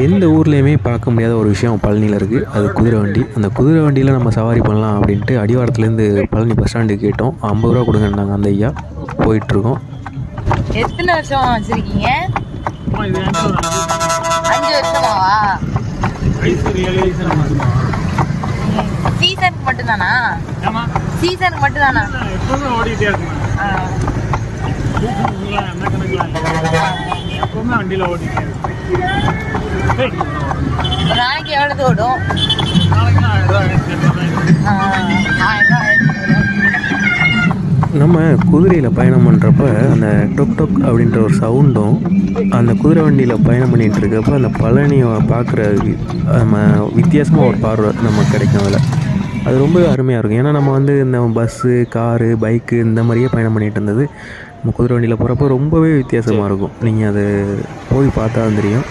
எந்த ஊர்லேயுமே பார்க்க முடியாத ஒரு விஷயம் பழனியில் இருக்குது. அது குதிரை வண்டி. அந்த குதிரை வண்டியில் நம்ம சவாரி பண்ணலாம் அப்படின்ட்டு அடிவாரத்துலேருந்து பழனி பஸ் ஸ்டாண்டுக்கு கேட்டோம். 50 ரூபா கொடுங்கன்னாங்க அந்த ஐயா. போயிட்டுருக்கோம். எத்தனை வருஷம் வச்சிருக்கீங்க? 5 வருஷமாவா? சீசனுக்கு மட்டும்தானா? சீசனுக்கு மட்டும்தானா? எப்பவுமே ஓடிட்டே இருக்கும். எப்பவுமே வண்டியில் ஓடிட்டே இருக்கும். ஒரு நாளைக்கு எவ்வளவு ஓடும்? நாளைக்கு 1000 நம்ம குதிரையில் பயணம் பண்ணுறப்ப அந்த டொக் டொக் அப்படின்ற ஒரு சவுண்டும், அந்த குதிரை வண்டியில் பயணம் பண்ணிகிட்டு இருக்கப்போ அந்த பழனியை பார்க்குற நம்ம வித்தியாசமாக ஒரு பார்வை நமக்கு கிடைக்கும். அதில் அது ரொம்ப அருமையாக இருக்கும். ஏன்னா நம்ம வந்து இந்த பஸ்ஸு, காரு, பைக்கு இந்த மாதிரியே பயணம் பண்ணிகிட்டு இருந்தது. நம்ம குதிரை வண்டியில் போகிறப்போ ரொம்பவே வித்தியாசமாக இருக்கும். நீங்கள் அது போய் பார்த்தா தெரியும்.